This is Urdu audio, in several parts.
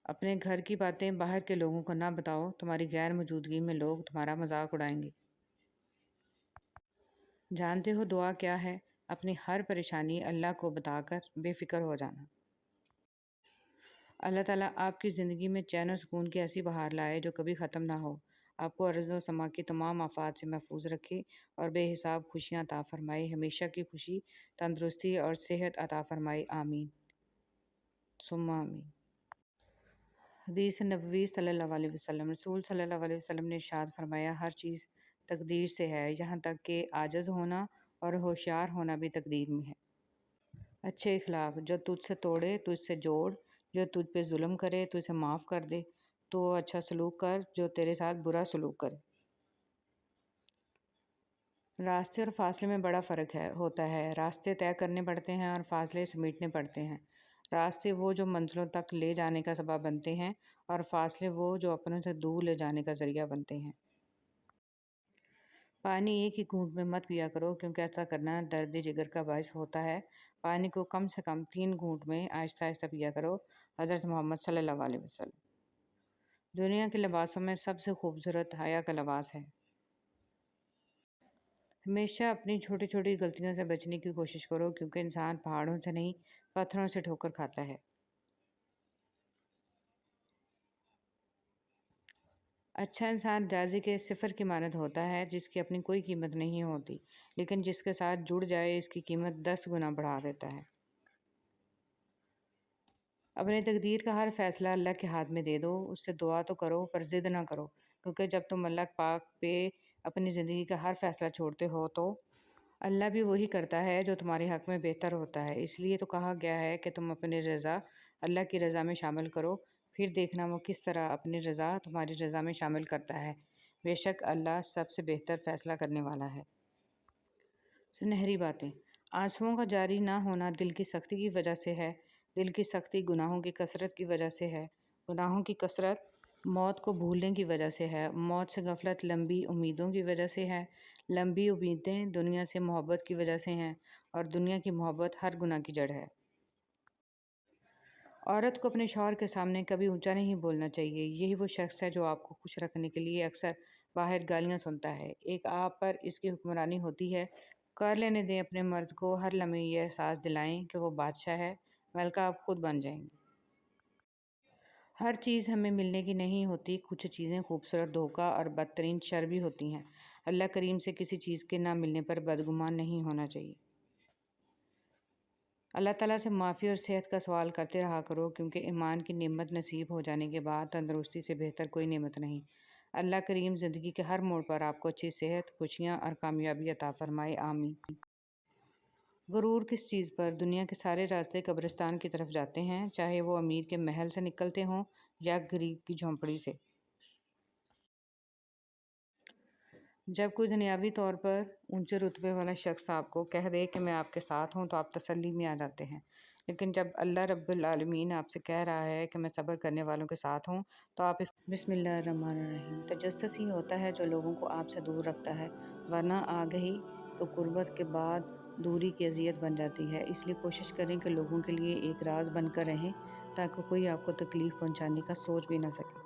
اپنے گھر کی باتیں باہر کے لوگوں کو نہ بتاؤ، تمہاری غیر موجودگی میں لوگ تمہارا مذاق اڑائیں گے۔ جانتے ہو دعا کیا ہے؟ اپنی ہر پریشانی اللہ کو بتا کر بے فکر ہو جانا۔ اللہ تعالیٰ آپ کی زندگی میں چین و سکون کی ایسی بہار لائے جو کبھی ختم نہ ہو، آپ کو ارض و سما کی تمام آفات سے محفوظ رکھے اور بے حساب خوشیاں عطا فرمائے، ہمیشہ کی خوشی، تندرستی اور صحت عطا فرمائے، آمین ثم آمین۔ حدیث نبوی صلی اللہ علیہ وسلم، رسول صلی اللہ علیہ وسلم نے ارشاد فرمایا، ہر چیز تقدیر سے ہے، یہاں تک کہ عاجز ہونا اور ہوشیار ہونا بھی تقدیر میں ہے۔ اچھے اخلاق، جو تجھ سے توڑے تجھ سے جوڑ، جو تجھ پہ ظلم کرے تو اسے معاف کر دے، تو اچھا سلوک کر جو تیرے ساتھ برا سلوک کرے۔ راستے اور فاصلے میں بڑا فرق ہوتا ہے، راستے طے کرنے پڑتے ہیں اور فاصلے سمیٹنے پڑتے ہیں۔ راستے وہ جو منزلوں تک لے جانے کا سبب بنتے ہیں اور فاصلے وہ جو اپنوں سے دور لے جانے کا ذریعہ بنتے ہیں۔ پانی ایک ہی گھونٹ میں مت پیا کرو کیونکہ ایسا کرنا درد جگر کا باعث ہوتا ہے، پانی کو کم سے کم 3 گھونٹ میں آہستہ آہستہ پیا کرو۔ حضرت محمد صلی اللہ علیہ وسلم۔ دنیا کے لباسوں میں سب سے خوبصورت حیا کا لباس ہے۔ ہمیشہ اپنی چھوٹی چھوٹی غلطیوں سے بچنے کی کوشش کرو کیونکہ انسان پہاڑوں سے نہیں پتھروں سے ٹھوکر کھاتا ہے۔ اچھا انسان راضی کے صفر کی مانند ہوتا ہے جس کی اپنی کوئی قیمت نہیں ہوتی، لیکن جس کے ساتھ جڑ جائے اس کی قیمت 10 گنا بڑھا دیتا ہے۔ اپنے تقدیر کا ہر فیصلہ اللہ کے ہاتھ میں دے دو، اس سے دعا تو کرو پر ضد نہ کرو، کیونکہ جب تم اللہ پاک پہ اپنی زندگی کا ہر فیصلہ چھوڑتے ہو تو اللہ بھی وہی کرتا ہے جو تمہارے حق میں بہتر ہوتا ہے۔ اس لیے تو کہا گیا ہے کہ تم اپنی رضا اللہ کی رضا میں شامل کرو، پھر دیکھنا وہ کس طرح اپنی رضا تمہاری رضا میں شامل کرتا ہے، بے شک اللہ سب سے بہتر فیصلہ کرنے والا ہے۔ سنہری باتیں، آنسوؤں کا جاری نہ ہونا دل کی سختی کی وجہ سے ہے، دل کی سختی گناہوں کی کثرت کی وجہ سے ہے، گناہوں کی کثرت موت کو بھولنے کی وجہ سے ہے، موت سے غفلت لمبی امیدوں کی وجہ سے ہے، لمبی امیدیں دنیا سے محبت کی وجہ سے ہیں، اور دنیا کی محبت ہر گناہ کی جڑ ہے۔ عورت کو اپنے شوہر کے سامنے کبھی اونچا نہیں بولنا چاہیے، یہی وہ شخص ہے جو آپ کو خوش رکھنے کے لیے اکثر باہر گالیاں سنتا ہے۔ ایک آپ پر اس کی حکمرانی ہوتی ہے، کر لینے دیں، اپنے مرد کو ہر لمحے یہ احساس دلائیں کہ وہ بادشاہ ہے، ملکہ آپ خود بن جائیں گے۔ ہر چیز ہمیں ملنے کی نہیں ہوتی، کچھ چیزیں خوبصورت دھوکہ اور بدترین شر بھی ہوتی ہیں۔ اللہ کریم سے کسی چیز کے نہ ملنے پر بدگمان نہیں ہونا چاہیے۔ اللہ تعالیٰ سے معافی اور صحت کا سوال کرتے رہا کرو کیونکہ ایمان کی نعمت نصیب ہو جانے کے بعد تندرستی سے بہتر کوئی نعمت نہیں۔ اللہ کریم زندگی کے ہر موڑ پر آپ کو اچھی صحت، خوشیاں اور کامیابی عطا فرمائے، آمین۔ غرور کس چیز پر؟ دنیا کے سارے راستے قبرستان کی طرف جاتے ہیں، چاہے وہ امیر کے محل سے نکلتے ہوں یا غریب کی جھونپڑی سے۔ جب کوئی دنیاوی طور پر اونچے رتبے والا شخص آپ کو کہہ دے کہ میں آپ کے ساتھ ہوں تو آپ تسلی میں آ جاتے ہیں، لیکن جب اللہ رب العالمین آپ سے کہہ رہا ہے کہ میں صبر کرنے والوں کے ساتھ ہوں تو آپ اس بسم اللہ الرحمن الرحیم۔ تجسس ہی ہوتا ہے جو لوگوں کو آپ سے دور رکھتا ہے، ورنہ آ گئی تو قربت کے بعد دوری کی اذیت بن جاتی ہے۔ اس لیے کوشش کریں کہ لوگوں کے لیے ایک راز بن کر رہیں تاکہ کوئی آپ کو تکلیف پہنچانے کا سوچ بھی نہ سکے۔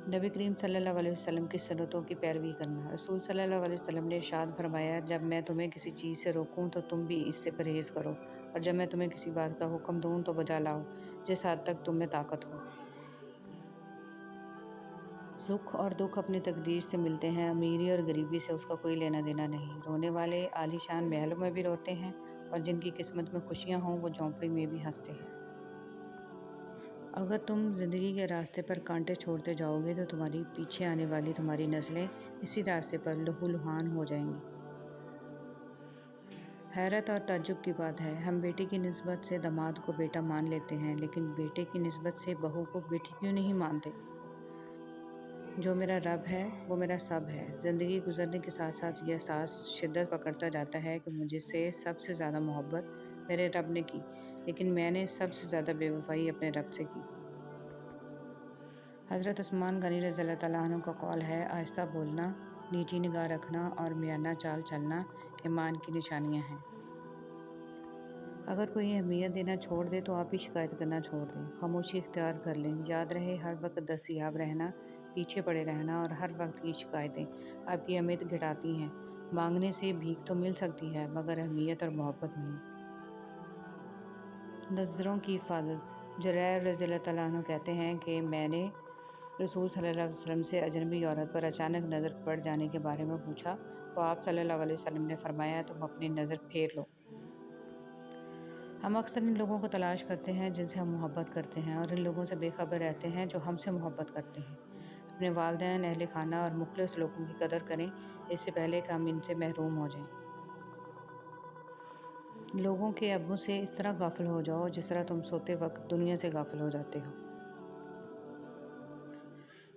نبی کریم صلی اللہ علیہ وسلم کی سنتوں کی پیروی کرنا۔ رسول صلی اللہ علیہ وسلم نے ارشاد فرمایا، جب میں تمہیں کسی چیز سے روکوں تو تم بھی اس سے پرہیز کرو، اور جب میں تمہیں کسی بات کا حکم دوں تو بجا لاؤ جس حد تک تم میں طاقت ہو۔ سکھ اور دکھ اپنی تقدیر سے ملتے ہیں، امیری اور غریبی سے اس کا کوئی لینا دینا نہیں۔ رونے والے عالی شان محلوں میں بھی روتے ہیں اور جن کی قسمت میں خوشیاں ہوں وہ جھونپڑی میں بھی ہنستے ہیں۔ اگر تم زندگی کے راستے پر کانٹے چھوڑتے جاؤ گے تو تمہاری پیچھے آنے والی تمہاری نسلیں اسی راستے پر لہو لہان ہو جائیں گی۔ حیرت اور تعجب کی بات ہے، ہم بیٹی کی نسبت سے داماد کو بیٹا مان لیتے ہیں لیکن بیٹے کی نسبت سے بہو کو بیٹی کیوں نہیں مانتے؟ جو میرا رب ہے وہ میرا سب ہے۔ زندگی گزرنے کے ساتھ ساتھ یہ احساس شدت پکڑتا جاتا ہے کہ مجھ سے سب سے زیادہ محبت میرے رب نے کی، لیکن میں نے سب سے زیادہ بے وفائی اپنے رب سے کی۔ حضرت عثمان غنی رضی اللہ تعالیٰ عنہ کا قول ہے، آہستہ بولنا، نیچی نگاہ رکھنا اور میانہ چال چلنا ایمان کی نشانیاں ہیں۔ اگر کوئی اہمیت دینا چھوڑ دے تو آپ بھی شکایت کرنا چھوڑ دیں، خاموشی اختیار کر لیں۔ یاد رہے، ہر وقت دستیاب رہنا، پیچھے پڑے رہنا اور ہر وقت کی شکایتیں آپ کی اہمیت گھٹاتی ہیں۔ مانگنے سے بھیک تو مل سکتی ہے مگر اہمیت اور محبت نہیں۔ نظروں کی حفاظت۔ جریر رضی اللہ تعالیٰ عنہ کہتے ہیں کہ میں نے رسول صلی اللہ علیہ وسلم سے اجنبی عورت پر اچانک نظر پڑ جانے کے بارے میں پوچھا تو آپ صلی اللہ علیہ وسلم نے فرمایا تم اپنی نظر پھیر لو۔ ہم اکثر ان لوگوں کو تلاش کرتے ہیں جن سے ہم محبت کرتے ہیں اور ان لوگوں سے بے خبر رہتے ہیں جو ہم سے محبت کرتے ہیں۔ اپنے والدین، اہل خانہ اور مخلص لوگوں کی قدر کریں اس سے پہلے کہ ہم ان سے محروم ہو جائیں۔ لوگوں کے ابوں سے اس طرح غافل ہو جاؤ جس طرح تم سوتے وقت دنیا سے غافل ہو جاتے ہو۔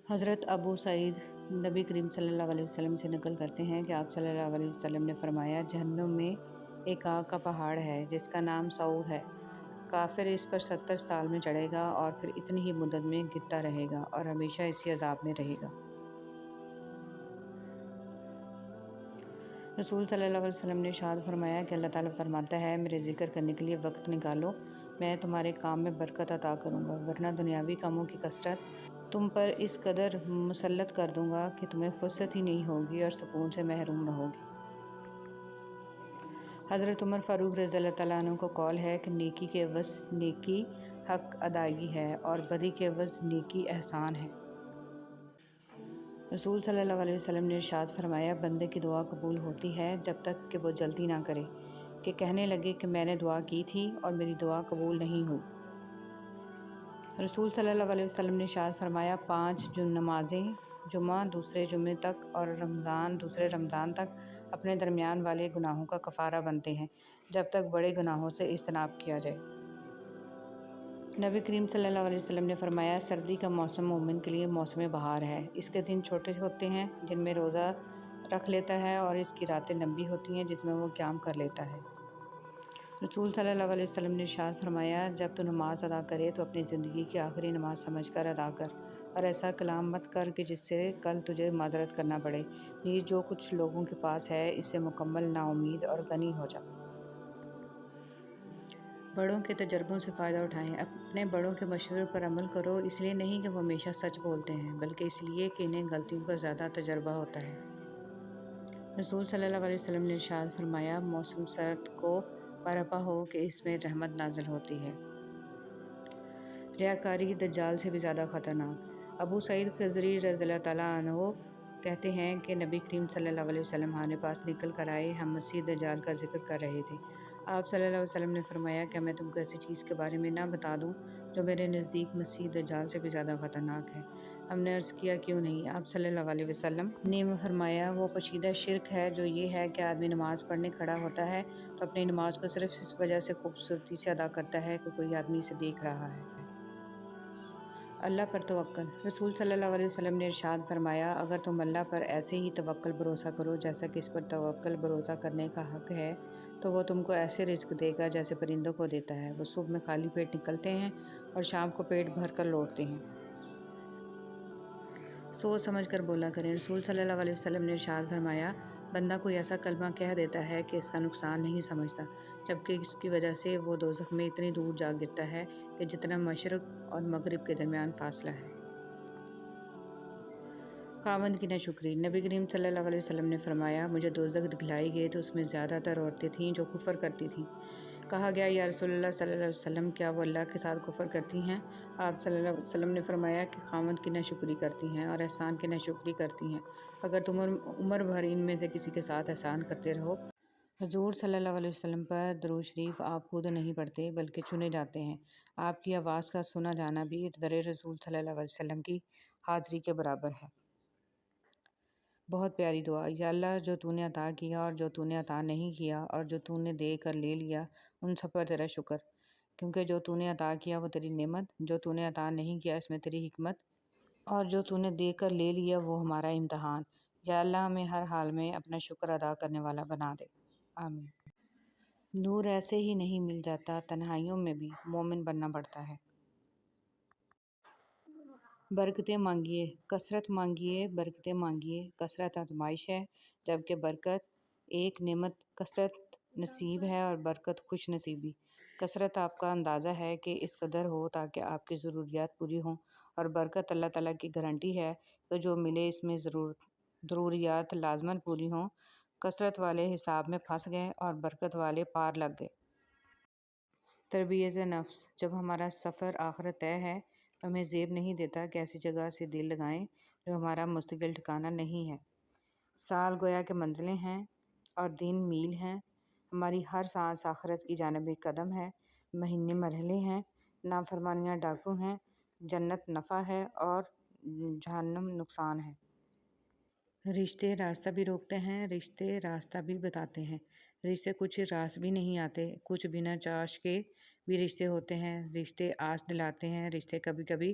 حضرت ابو سعید نبی کریم صلی اللہ علیہ وسلم سے نقل کرتے ہیں کہ آپ صلی اللہ علیہ وسلم نے فرمایا جہنم میں ایک آگ کا پہاڑ ہے جس کا نام سعود ہے۔ کافر اس پر 70 سال میں چڑھے گا اور پھر اتنی ہی مدت میں گرتا رہے گا اور ہمیشہ اسی عذاب میں رہے گا۔ رسول صلی اللہ علیہ وسلم نے ارشاد فرمایا کہ اللہ تعالیٰ فرماتا ہے میرے ذکر کرنے کے لیے وقت نکالو، میں تمہارے کام میں برکت عطا کروں گا، ورنہ دنیاوی کاموں کی کثرت تم پر اس قدر مسلط کر دوں گا کہ تمہیں فرصت ہی نہیں ہوگی اور سکون سے محروم رہو گے۔ حضرت عمر فاروق رضی اللہ تعالیٰ عنہ کو قول ہے کہ نیکی کے عوض نیکی حق ادائیگی ہے اور بدی کے عوض نیکی احسان ہے۔ رسول صلی اللہ علیہ وسلم نے ارشاد فرمایا بندے کی دعا قبول ہوتی ہے جب تک کہ وہ جلدی نہ کرے کہ کہنے لگے کہ میں نے دعا کی تھی اور میری دعا قبول نہیں ہوئی۔ رسول صلی اللہ علیہ وسلم نے ارشاد فرمایا 5 نمازیں جمعہ دوسرے جمعے تک اور رمضان دوسرے رمضان تک اپنے درمیان والے گناہوں کا کفارہ بنتے ہیں جب تک بڑے گناہوں سے اجتناب کیا جائے۔ نبی کریم صلی اللہ علیہ وسلم نے فرمایا سردی کا موسم مومن کے لیے موسم بہار ہے، اس کے دن چھوٹے ہوتے ہیں جن میں روزہ رکھ لیتا ہے اور اس کی راتیں لمبی ہوتی ہیں جس میں وہ قیام کر لیتا ہے۔ رسول صلی اللہ علیہ وسلم نے ارشاد فرمایا جب تو نماز ادا کرے تو اپنی زندگی کی آخری نماز سمجھ کر ادا کر اور ایسا کلام مت کر کہ جس سے کل تجھے معذرت کرنا پڑے، نیز جو کچھ لوگوں کے پاس ہے اس سے مکمل نا امید اور غنی ہو جا۔ بڑوں کے تجربوں سے فائدہ اٹھائیں۔ اپنے بڑوں کے مشورے پر عمل کرو، اس لیے نہیں کہ وہ ہمیشہ سچ بولتے ہیں بلکہ اس لیے کہ انہیں غلطیوں کا زیادہ تجربہ ہوتا ہے۔ رسول صلی اللہ علیہ وسلم نے ارشاد فرمایا موسم سرد کو برپا ہو کہ اس میں رحمت نازل ہوتی ہے۔ ریاکاری دجال سے بھی زیادہ خطرناک۔ ابو سعید خضری رضی اللہ تعالیٰ عنہ کہتے ہیں کہ نبی کریم صلی اللہ علیہ وسلم ہمارے پاس نکل کر آئے، ہم مسیح دجال کا ذکر کر رہے تھے۔ آپ صلی اللہ علیہ وسلم نے فرمایا کیا میں تم کو ایسی چیز کے بارے میں نہ بتا دوں جو میرے نزدیک مسیح دجال سے بھی زیادہ خطرناک ہے؟ ہم نے عرض کیا کیوں نہیں؟ آپ صلی اللہ علیہ وسلم نے فرمایا وہ پوشیدہ شرک ہے جو یہ ہے کہ آدمی نماز پڑھنے کھڑا ہوتا ہے تو اپنی نماز کو صرف اس وجہ سے خوبصورتی سے ادا کرتا ہے کہ کوئی آدمی اسے دیکھ رہا ہے۔ اللہ پر توکل۔ رسول صلی اللہ علیہ وسلم نے ارشاد فرمایا اگر تم اللہ پر ایسے ہی توکل بھروسہ کرو جیسا کہ اس پر توکل بھروسہ کرنے کا حق ہے تو وہ تم کو ایسے رزق دے گا جیسے پرندوں کو دیتا ہے، وہ صبح میں خالی پیٹ نکلتے ہیں اور شام کو پیٹ بھر کر لوٹتے ہیں۔ سوچ سمجھ کر بولا کریں۔ رسول صلی اللہ علیہ وسلم نے ارشاد فرمایا بندہ کوئی ایسا کلمہ کہہ دیتا ہے کہ اس کا نقصان نہیں سمجھتا جبکہ اس کی وجہ سے وہ دوزخ میں اتنی دور جا گرتا ہے کہ جتنا مشرق اور مغرب کے درمیان فاصلہ ہے۔ خاوند کی ناشکری۔ نبی کریم صلی اللہ علیہ وسلم نے فرمایا مجھے دوزخ دکھلائی گئی تو اس میں زیادہ تر عورتیں تھیں جو کفر کرتی تھیں۔ کہا گیا یا رسول اللہ صلی اللہ علیہ وسلم کیا وہ اللہ کے ساتھ کفر کرتی ہیں؟ آپ صلی اللہ علیہ وسلم نے فرمایا کہ خاوند کی ناشکری کرتی ہیں اور احسان کی ناشکری کرتی ہیں۔ اگر تم عمر بھر ان میں سے کسی کے ساتھ احسان کرتے رہو۔ حضور صلی اللہ علیہ وسلم پر درود شریف آپ خود نہیں پڑھتے بلکہ چنے جاتے ہیں۔ آپ کی آواز کا سنا جانا بھی در رسول صلی اللہ علیہ وسلم کی حاضری کے برابر ہے۔ بہت پیاری دعا۔ یا اللہ جو تو نے عطا کیا اور جو تو نے عطا نہیں کیا اور جو تو نے دے کر لے لیا ان سب پر تیرا شکر، کیونکہ جو تو نے عطا کیا وہ تیری نعمت، جو تو نے عطا نہیں کیا اس میں تیری حکمت اور جو تو نے دے کر لے لیا وہ ہمارا امتحان۔ یا اللہ ہمیں ہر حال میں اپنا شکر ادا کرنے والا بنا دے، آمین۔ نور ایسے ہی نہیں مل جاتا، تنہائیوں میں بھی مومن بننا پڑتا ہے۔ برکتیں مانگیے، کثرت مانگیے، برکتیں مانگیے۔ کثرت آزمائش ہے جبکہ برکت ایک نعمت، کثرت نصیب ہے اور برکت خوش نصیبی۔ کثرت آپ کا اندازہ ہے کہ اس قدر ہو تاکہ آپ کی ضروریات پوری ہوں، اور برکت اللہ تعالیٰ کی گارنٹی ہے کہ جو ملے اس میں ضروریات لازماً پوری ہوں۔ کثرت والے حساب میں پھنس گئے اور برکت والے پار لگ گئے۔ تربیت نفس: جب ہمارا سفر آخرت طے ہے تو ہمیں زیب نہیں دیتا کہ ایسی جگہ سے دل لگائیں جو ہمارا مستقل ٹھکانہ نہیں ہے۔ سال گویا کہ منزلیں ہیں اور دن میل ہیں۔ ہماری ہر سانس آخرت کی جانب ایک قدم ہے، مہینے مرحلے ہیں، نافرمانیاں ڈاکو ہیں، جنت نفع ہے اور جہنم نقصان ہے۔ رشتے راستہ بھی روکتے ہیں، رشتے راستہ بھی بتاتے ہیں۔ رشتے کچھ راس بھی نہیں آتے، کچھ بنا چاش کے بھی رشتے ہوتے ہیں۔ رشتے آس دلاتے ہیں، رشتے کبھی کبھی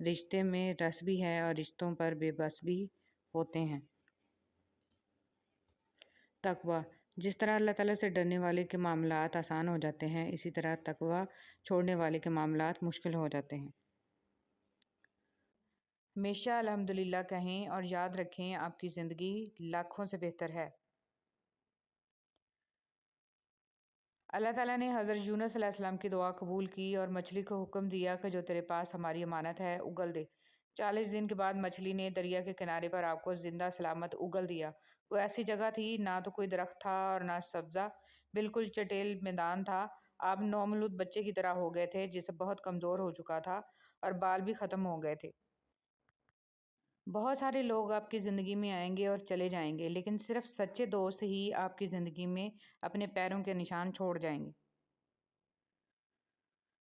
رشتے میں رس بھی ہے اور رشتوں پر بے بس بھی ہوتے ہیں۔ تقویٰ: جس طرح اللہ تعالیٰ سے ڈرنے والے کے معاملات آسان ہو جاتے ہیں، اسی طرح تقویٰ چھوڑنے والے کے معاملات مشکل ہو جاتے ہیں۔ ہمیشہ الحمدللہ کہیں اور یاد رکھیں آپ کی زندگی لاکھوں سے بہتر ہے۔ اللہ تعالیٰ نے حضرت یونس علیہ السلام کی دعا قبول کی اور مچھلی کو حکم دیا کہ جو تیرے پاس ہماری امانت ہے اگل دے۔ 40 دن کے بعد مچھلی نے دریا کے کنارے پر آپ کو زندہ سلامت اگل دیا۔ وہ ایسی جگہ تھی، نہ تو کوئی درخت تھا اور نہ سبزہ، بالکل چٹیل میدان تھا۔ آپ نومولود بچے کی طرح ہو گئے تھے، جسم بہت کمزور ہو چکا تھا اور بال بھی ختم ہو گئے تھے۔ بہت سارے لوگ آپ کی زندگی میں آئیں گے اور چلے جائیں گے، لیکن صرف سچے دوست ہی آپ کی زندگی میں اپنے پیروں کے نشان چھوڑ جائیں گے۔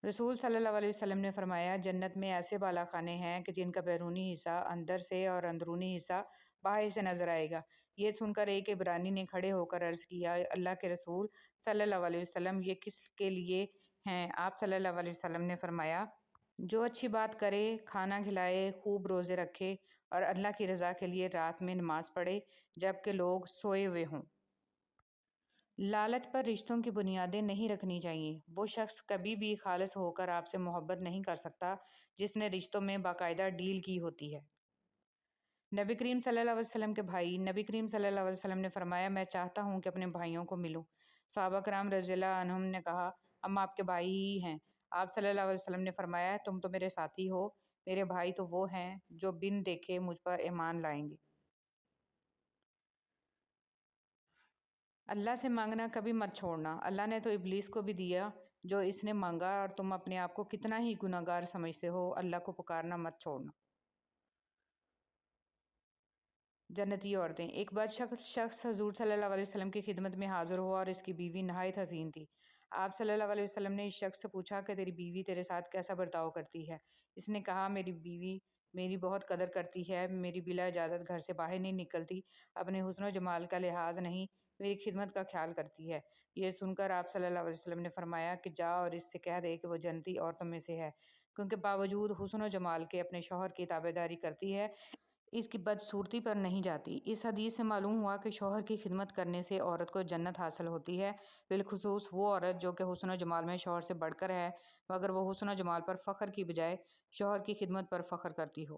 رسول صلی اللہ علیہ وسلم نے فرمایا، جنت میں ایسے بالا خانے ہیں کہ جن کا بیرونی حصہ اندر سے اور اندرونی حصہ باہر سے نظر آئے گا۔ یہ سن کر ایک عبرانی نے کھڑے ہو کر عرض کیا، اللہ کے رسول صلی اللہ علیہ وسلم، یہ کس کے لیے ہیں؟ آپ صلی اللہ علیہ وسلم نے فرمایا، جو اچھی بات کرے، کھانا کھلائے، خوب روزے رکھے اور اللہ کی رضا کے لیے رات میں نماز پڑھے جبکہ لوگ سوئے ہوئے ہوں۔ لالچ پر رشتوں کی بنیادیں نہیں رکھنی چاہیے۔ وہ شخص کبھی بھی خالص ہو کر آپ سے محبت نہیں کر سکتا جس نے رشتوں میں باقاعدہ ڈیل کی ہوتی ہے۔ نبی کریم صلی اللہ علیہ وسلم کے بھائی: نبی کریم صلی اللہ علیہ وسلم نے فرمایا، میں چاہتا ہوں کہ اپنے بھائیوں کو ملوں۔ صحابہ کرام رضی اللہ عنہم نے کہا، ہم آپ کے بھائی ہی ہیں۔ آپ صلی اللہ علیہ وسلم نے فرمایا، تم تو میرے ساتھی ہو، میرے بھائی تو وہ ہیں جو بن دیکھے مجھ پر ایمان لائیں گے۔ اللہ سے مانگنا کبھی مت چھوڑنا۔ اللہ نے تو ابلیس کو بھی دیا جو اس نے مانگا، اور تم اپنے آپ کو کتنا ہی گناہ گار سمجھتے ہو، اللہ کو پکارنا مت چھوڑنا۔ جنتی عورتیں: ایک بار شخص حضور صلی اللہ علیہ وسلم کی خدمت میں حاضر ہوا اور اس کی بیوی نہایت حسین تھی۔ آپ صلی اللہ علیہ وسلم نے اس شخص سے پوچھا کہ تیری بیوی تیرے ساتھ کیسا برتاؤ کرتی ہے؟ اس نے کہا، میری بیوی میری بہت قدر کرتی ہے، میری بلا اجازت گھر سے باہر نہیں نکلتی، اپنے حسن و جمال کا لحاظ نہیں، میری خدمت کا خیال کرتی ہے۔ یہ سن کر آپ صلی اللہ علیہ وسلم نے فرمایا کہ جا اور اس سے کہہ دے کہ وہ جنتی عورتوں میں سے ہے، کیونکہ باوجود حسن و جمال کے اپنے شوہر کی تابعداری کرتی ہے، اس کی بدصورتی پر نہیں جاتی۔ اس حدیث سے معلوم ہوا کہ شوہر کی خدمت کرنے سے عورت کو جنت حاصل ہوتی ہے، بالخصوص وہ عورت جو کہ حسن و جمال میں شوہر سے بڑھ کر ہے، مگر وہ حسن و جمال پر فخر کی بجائے شوہر کی خدمت پر فخر کرتی ہو۔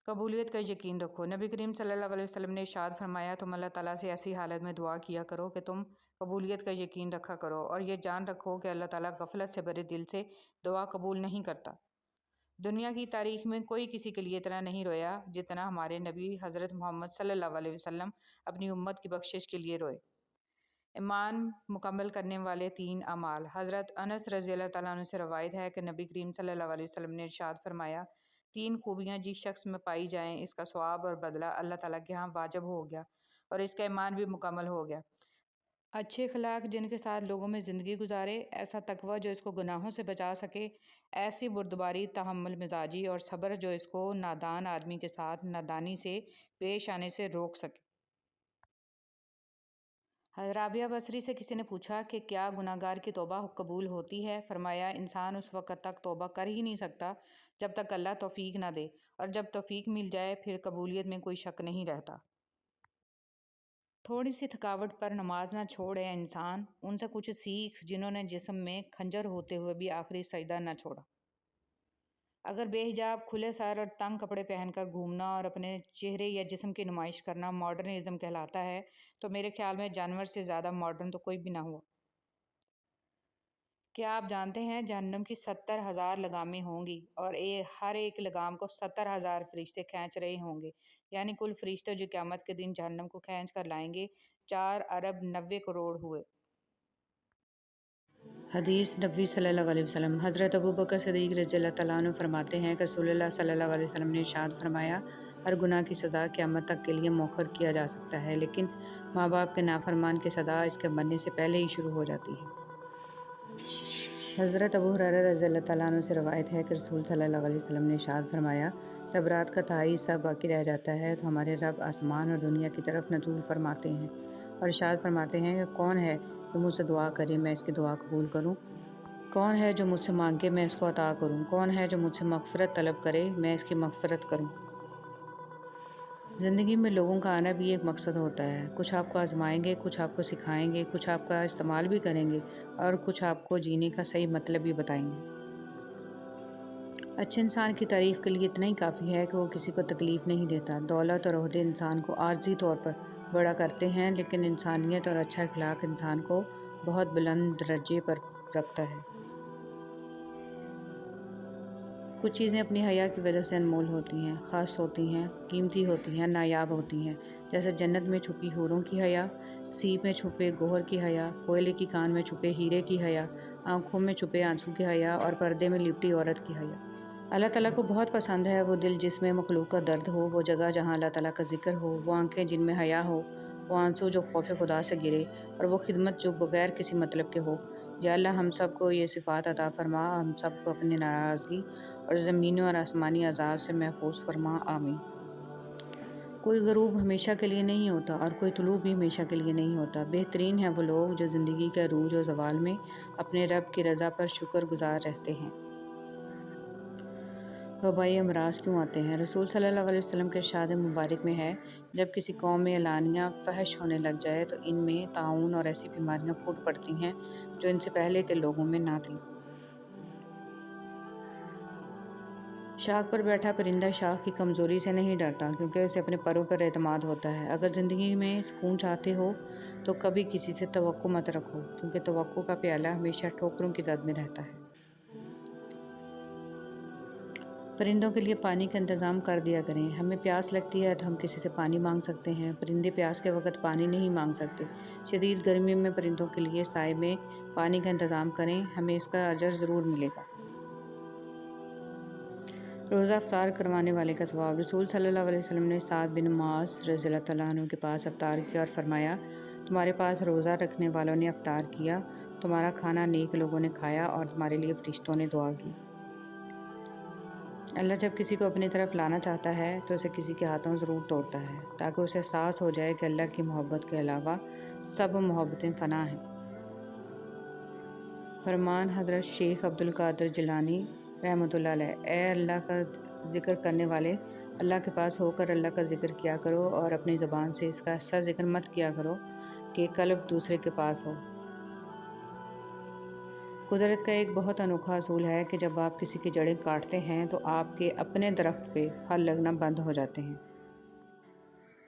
قبولیت کا یقین رکھو: نبی کریم صلی اللہ علیہ وسلم نے ارشاد فرمایا، تم اللہ تعالیٰ سے ایسی حالت میں دعا کیا کرو کہ تم قبولیت کا یقین رکھا کرو، اور یہ جان رکھو کہ اللہ تعالیٰ غفلت سے بھرے دل سے دعا قبول نہیں کرتا۔ دنیا کی تاریخ میں کوئی کسی کے لیے اتنا نہیں رویا جتنا ہمارے نبی حضرت محمد صلی اللہ علیہ وسلم اپنی امت کی بخشش کے لیے روئے۔ ایمان مکمل کرنے والے 3 اعمال: حضرت انس رضی اللہ تعالیٰ عنہ سے روایت ہے کہ نبی کریم صلی اللہ علیہ وسلم نے ارشاد فرمایا، 3 خوبیاں جس شخص میں پائی جائیں، اس کا ثواب اور بدلہ اللہ تعالیٰ کے ہاں واجب ہو گیا اور اس کا ایمان بھی مکمل ہو گیا۔ اچھے اخلاق جن کے ساتھ لوگوں میں زندگی گزارے، ایسا تقویٰ جو اس کو گناہوں سے بچا سکے، ایسی بردباری، تحمل مزاجی اور صبر جو اس کو نادان آدمی کے ساتھ نادانی سے پیش آنے سے روک سکے۔ رابعہ بصری سے کسی نے پوچھا کہ کیا گناہ گار کی توبہ قبول ہوتی ہے؟ فرمایا، انسان اس وقت تک توبہ کر ہی نہیں سکتا جب تک اللہ توفیق نہ دے، اور جب توفیق مل جائے پھر قبولیت میں کوئی شک نہیں رہتا۔ تھوڑی سی تھکاوٹ پر نماز نہ چھوڑے انسان، ان سے کچھ سیکھ جنہوں نے جسم میں کھنجر ہوتے ہوئے بھی آخری سجدہ نہ چھوڑا۔ اگر بے حجاب کھلے سر اور تنگ کپڑے پہن کر گھومنا اور اپنے چہرے یا جسم کی نمائش کرنا ماڈرنزم کہلاتا ہے تو میرے خیال میں جانور سے زیادہ ماڈرن تو کوئی بھی نہ ہوا۔ کیا آپ جانتے ہیں جہنم کی 70,000 لگامیں ہوں گی اور ہر ایک لگام کو 70,000 فرشتے کھینچ رہے ہوں گے، یعنی کل فرشتے جو قیامت کے دن جہنم کو کھینچ کر لائیں گے 4 ارب 90 کروڑ ہوئے۔ حدیث نبوی صلی اللہ علیہ وسلم۔ حضرت ابوبکر صدیق رضی اللہ تعالیٰ عنہ فرماتے ہیں کہ رسول اللہ صلی اللہ علیہ وسلم نے ارشاد فرمایا، ہر گناہ کی سزا قیامت تک کے لیے مؤخر کیا جا سکتا ہے، لیکن ماں باپ کے نافرمان کی سزا اس کے مرنے سے پہلے ہی شروع ہو جاتی ہے۔ حضرت ابو ہریرہ رضی اللہ تعالیٰ عنہ سے روایت ہے کہ رسول صلی اللہ علیہ وسلم نے ارشاد فرمایا، جب رات کا تہائی حصہ باقی رہ جاتا ہے تو ہمارے رب آسمان اور دنیا کی طرف نزول فرماتے ہیں اور ارشاد فرماتے ہیں کہ کون ہے جو مجھ سے دعا کرے میں اس کی دعا قبول کروں، کون ہے جو مجھ سے مانگے میں اس کو عطا کروں، کون ہے جو مجھ سے مغفرت طلب کرے میں اس کی مغفرت کروں۔ زندگی میں لوگوں کا آنا بھی ایک مقصد ہوتا ہے، کچھ آپ کو آزمائیں گے، کچھ آپ کو سکھائیں گے، کچھ آپ کا استعمال بھی کریں گے اور کچھ آپ کو جینے کا صحیح مطلب بھی بتائیں گے۔ اچھے انسان کی تعریف کے لیے اتنا ہی کافی ہے کہ وہ کسی کو تکلیف نہیں دیتا۔ دولت اور عہدے انسان کو عارضی طور پر بڑا کرتے ہیں، لیکن انسانیت اور اچھا اخلاق انسان کو بہت بلند درجے پر رکھتا ہے۔ کچھ چیزیں اپنی حیا کی وجہ سے انمول ہوتی ہیں، خاص ہوتی ہیں، قیمتی ہوتی ہیں، نایاب ہوتی ہیں، جیسے جنت میں چھپی حوروں کی حیا، سیپ میں چھپے گوہر کی حیا، کوئلے کی کان میں چھپے ہیرے کی حیا، آنکھوں میں چھپے آنسو کی حیا اور پردے میں لپٹی عورت کی حیا۔ اللہ تعالیٰ کو بہت پسند ہے وہ دل جس میں مخلوق کا درد ہو، وہ جگہ جہاں اللہ تعالیٰ کا ذکر ہو، وہ آنکھیں جن میں حیا ہو، وہ آنسو جو خوف خدا سے گرے اور وہ خدمت جو بغیر کسی مطلب کے ہو۔ یا اللہ ہم سب کو یہ صفات عطا فرما، ہم سب کو اپنی ناراضگی اور زمینی اور آسمانی عذاب سے محفوظ فرما، آمین۔ کوئی غروب ہمیشہ کے لیے نہیں ہوتا اور کوئی طلوع بھی ہمیشہ کے لیے نہیں ہوتا۔ بہترین ہیں وہ لوگ جو زندگی کے عروج و زوال میں اپنے رب کی رضا پر شکر گزار رہتے ہیں۔ وبائی امراض کیوں آتے ہیں؟ رسول صلی اللہ علیہ وسلم کے ارشاد مبارک میں ہے، جب کسی قوم میں اعلانیہ فحش ہونے لگ جائے تو ان میں طاعون اور ایسی بیماریاں پھوٹ پڑتی ہیں جو ان سے پہلے کے لوگوں میں نہ تھیں۔ شاخ پر بیٹھا پرندہ شاخ کی کمزوری سے نہیں ڈرتا کیونکہ اسے اپنے پروں پر اعتماد ہوتا ہے۔ اگر زندگی میں سکون چاہتے ہو تو کبھی کسی سے توقع مت رکھو کیونکہ توقع کا پیالہ ہمیشہ ٹھوکروں کی زد میں رہتا ہے۔ پرندوں کے لیے پانی کا انتظام کر دیا کریں۔ ہمیں پیاس لگتی ہے تو ہم کسی سے پانی مانگ سکتے ہیں، پرندے پیاس کے وقت پانی نہیں مانگ سکتے۔ شدید گرمی میں پرندوں کے لیے سائے میں پانی کا انتظام کریں، ہمیں اس کا اجر ضرور ملے گا۔ روزہ افطار کروانے والے کا ثواب۔ رسول صلی اللہ علیہ وسلم نے سعد بن معاذ رضی اللہ تعالیٰ عنہ کے پاس افطار کیا اور فرمایا، تمہارے پاس روزہ رکھنے والوں نے افطار کیا، تمہارا کھانا نیک لوگوں نے کھایا اور تمہارے لیے فرشتوں نے دعا کی۔ اللہ جب کسی کو اپنی طرف لانا چاہتا ہے تو اسے کسی کے ہاتھوں ضرور توڑتا ہے تاکہ اسے احساس ہو جائے کہ اللہ کی محبت کے علاوہ سب محبتیں فنا ہیں۔ فرمان حضرت شیخ عبد القادر جیلانی رحمۃ اللہ علیہ، اے اللہ کا ذکر کرنے والے، اللہ کے پاس ہو کر اللہ کا ذکر کیا کرو اور اپنی زبان سے اس کا ایسا ذکر مت کیا کرو کہ قلب دوسرے کے پاس ہو۔ قدرت کا ایک بہت انوکھا اصول ہے کہ جب آپ کسی کی جڑیں کاٹتے ہیں تو آپ کے اپنے درخت پہ پھل لگنا بند ہو جاتے ہیں۔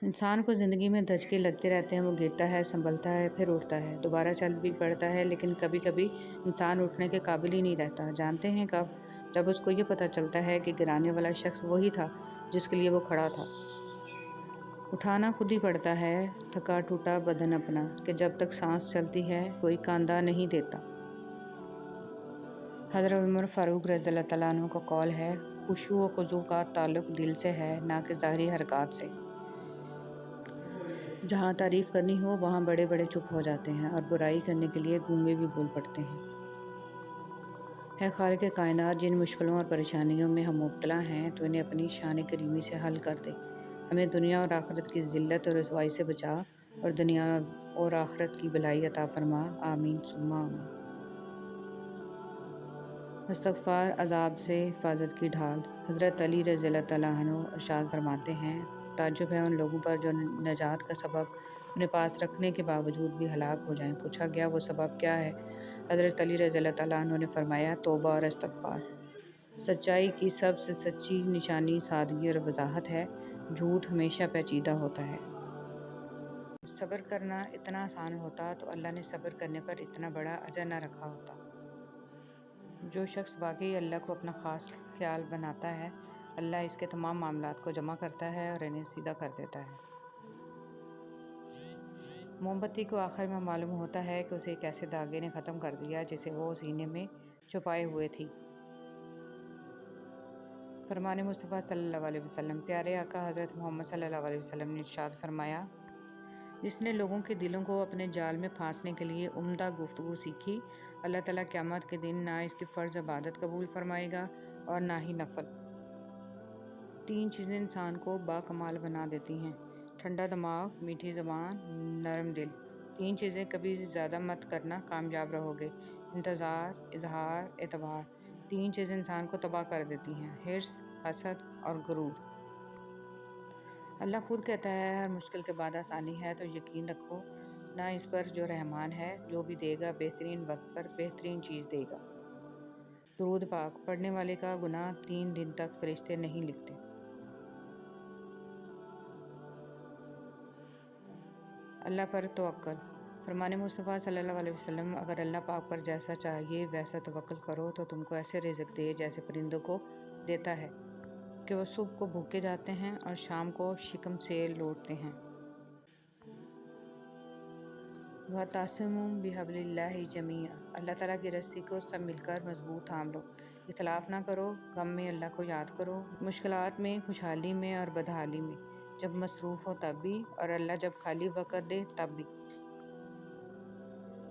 انسان کو زندگی میں دھچکے لگتے رہتے ہیں، وہ گرتا ہے، سنبھلتا ہے، پھر اٹھتا ہے، دوبارہ چل بھی پڑتا ہے، لیکن کبھی کبھی انسان اٹھنے کے قابل ہی نہیں رہتا۔ جانتے ہیں کب؟ جب اس کو یہ پتہ چلتا ہے کہ گرانے والا شخص وہی تھا جس کے لیے وہ کھڑا تھا۔ اٹھانا خود ہی پڑتا ہے تھکا ٹوٹا بدن اپنا، کہ جب تک سانس چلتی ہے کوئی کاندھا نہیں دیتا۔ حضرت عمر فاروق رضی اللہ تعالیٰ عنہ کا قول ہے، خشوع و خضوع کا تعلق دل سے ہے نہ کہ ظاہری حرکات سے۔ جہاں تعریف کرنی ہو وہاں بڑے بڑے چپ ہو جاتے ہیں اور برائی کرنے کے لیے گونگے بھی بول پڑتے ہیں۔ ہے خالق کائنات، جن مشکلوں اور پریشانیوں میں ہم مبتلا ہیں تو انہیں اپنی شان کریمی سے حل کر دے۔ ہمیں دنیا اور آخرت کی ذلت اور رسوائی سے بچا اور دنیا اور آخرت کی بھلائی عطا فرما، آمین ثم آمین۔ استغفار عذاب سے حفاظت کی ڈھال۔ حضرت علی رضی اللہ تعالیٰ عنہ ارشاد فرماتے ہیں، تعجب ہے ان لوگوں پر جو نجات کا سبب اپنے پاس رکھنے کے باوجود بھی ہلاک ہو جائیں۔ پوچھا گیا وہ سبب کیا ہے؟ حضرت علی رضی اللہ تعالیٰ عنہ نے فرمایا، توبہ اور استغفار۔ سچائی کی سب سے سچی نشانی سادگی اور وضاحت ہے، جھوٹ ہمیشہ پیچیدہ ہوتا ہے۔ صبر کرنا اتنا آسان ہوتا تو اللہ نے صبر کرنے پر اتنا بڑا اجر نہ رکھا ہوتا۔ جو شخص واقعی اللہ کو اپنا خاص خیال بناتا ہے، اللہ اس کے تمام معاملات کو جمع کرتا ہے اور انہیں سیدھا کر دیتا ہے۔ موم بتی کو آخر میں معلوم ہوتا ہے کہ اسے ایک ایسے داغے نے ختم کر دیا جسے وہ سینے میں چھپائے ہوئے تھی۔ فرمان مصطفیٰ صلی اللہ علیہ وسلم۔ پیارے آقا حضرت محمد صلی اللہ علیہ وسلم نے ارشاد فرمایا، جس نے لوگوں کے دلوں کو اپنے جال میں پھانسنے کے لیے عمدہ گفتگو سیکھی، اللہ تعالیٰ قیامت کے دن نہ اس کی فرض عبادت قبول فرمائے گا اور نہ ہی نفل۔ 3 چیزیں انسان کو باکمال بنا دیتی ہیں: ٹھنڈا دماغ، میٹھی زبان، نرم دل۔ 3 چیزیں کبھی زیادہ مت کرنا، کامیاب رہو گے: انتظار، اظہار، اعتبار۔ 3 چیزیں انسان کو تباہ کر دیتی ہیں: حرص، حسد اور غرور۔ اللہ خود کہتا ہے، ہر مشکل کے بعد آسانی ہے، تو یقین رکھو نہ اس پر جو رحمان ہے، جو بھی دے گا بہترین وقت پر بہترین چیز دے گا۔ درود پاک پڑھنے والے کا گناہ 3 دن تک فرشتے نہیں لکھتے۔ اللہ پر توکل۔ فرمان مصطفیٰ صلی اللہ علیہ وسلم، اگر اللہ پاک پر جیسا چاہیے ویسا توکل کرو تو تم کو ایسے رزق دے جیسے پرندوں کو دیتا ہے کہ وہ صبح کو بھوکے جاتے ہیں اور شام کو شکم سے لوٹتے ہیں۔ وَاعْتَصِمُوا بِحَبْلِ اللَّهِ جَمِيعًا۔ اللہ تعالیٰ کی رسی کو سب مل کر مضبوط تھام لو۔ اختلاف نہ کرو، غم میں اللہ کو یاد کرو، مشکلات میں، خوشحالی میں اور بدحالی میں، جب مصروف ہو تب بھی اور اللہ جب خالی وقت دے تب بھی۔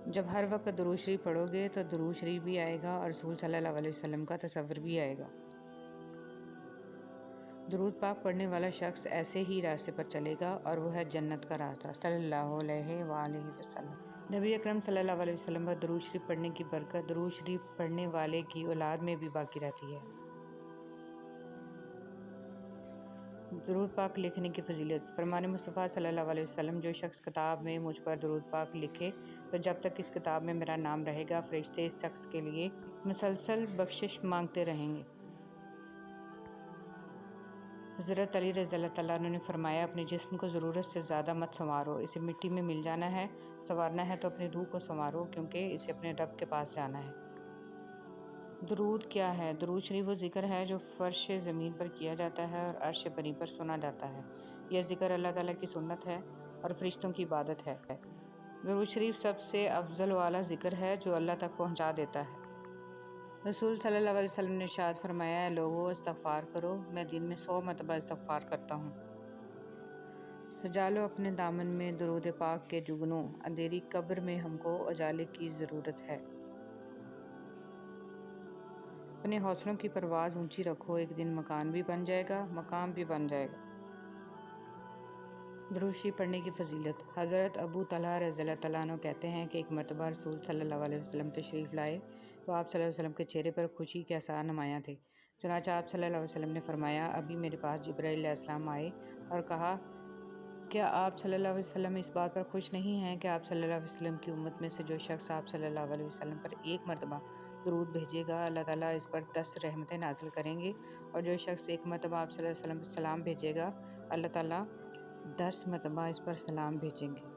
جب ہر وقت درود شریف پڑھو گے تو درود شریف بھی آئے گا اور رسول صلی اللہ علیہ وسلم کا تصور بھی آئے گا۔ درود پاک پڑھنے والا شخص ایسے ہی راستے پر چلے گا اور وہ ہے جنت کا راستہ۔ صلی اللہ علیہ وآلہ وسلم۔ نبی اکرم صلی اللہ علیہ وسلم پر درود شریف پڑھنے کی برکت درود شریف پڑھنے والے کی اولاد میں بھی باقی رہتی ہے۔ درود پاک لکھنے کی فضیلت۔ فرمان مصطفیٰ صلی اللہ علیہ وسلم، جو شخص کتاب میں مجھ پر درود پاک لکھے تو جب تک اس کتاب میں میرا نام رہے گا فرشتے اس شخص کے لیے مسلسل بخشش مانگتے رہیں گے۔ حضرت علی رضی اللہ تعالیٰ عنہ نے فرمایا، اپنے جسم کو ضرورت سے زیادہ مت سنوارو، اسے مٹی میں مل جانا ہے، سنوارنا ہے تو اپنی روح کو سنوارو کیونکہ اسے اپنے رب کے پاس جانا ہے۔ درود کیا ہے؟ درود شریف وہ ذکر ہے جو فرش زمین پر کیا جاتا ہے اور عرش بری پر سنا جاتا ہے۔ یہ ذکر اللہ تعالیٰ کی سنت ہے اور فرشتوں کی عبادت ہے۔ درود شریف سب سے افضل والا ذکر ہے جو اللہ تک پہنچا دیتا ہے۔ رسول صلی اللہ علیہ وسلم نے ارشاد فرمایا، اے لوگو استغفار کرو، میں دن میں 100 مرتبہ استغفار کرتا ہوں۔ سجا لو اپنے دامن میں درود پاک کے جگنوں، اندھیری قبر میں ہم کو اجالے کی ضرورت ہے۔ اپنے حوصلوں کی پرواز اونچی رکھو، ایک دن مکان بھی بن جائے گا، مقام بھی بن جائے گا۔ درود شریف پڑھنے کی فضیلت۔ حضرت ابو طلحہ رضی اللہ تعالیٰ عنہ کہتے ہیں کہ ایک مرتبہ رسول صلی اللہ علیہ وسلم تشریف لائے تو آپ صلی اللہ علیہ وسلم کے چہرے پر خوشی کے آثار نمایاں تھے۔ چنانچہ آپ صلی اللہ علیہ وسلم نے فرمایا، ابھی میرے پاس جبرائیل علیہ السلام آئے اور کہا، کیا آپ صلی اللہ علیہ وسلم اس بات پر خوش نہیں ہیں کہ آپ صلی اللہ علیہ وسلم کی امت میں سے جو شخص آپ صلی اللہ علیہ وسلم پر ایک مرتبہ درود بھیجے گا اللہ تعالیٰ اس پر 10 رحمتیں نازل کریں گے، اور جو شخص ایک مرتبہ آپ صلی اللہ علیہ وسلم پر سلام بھیجے گا اللہ تعالیٰ 10 مرتبہ اس پر سلام بھیجیں گے۔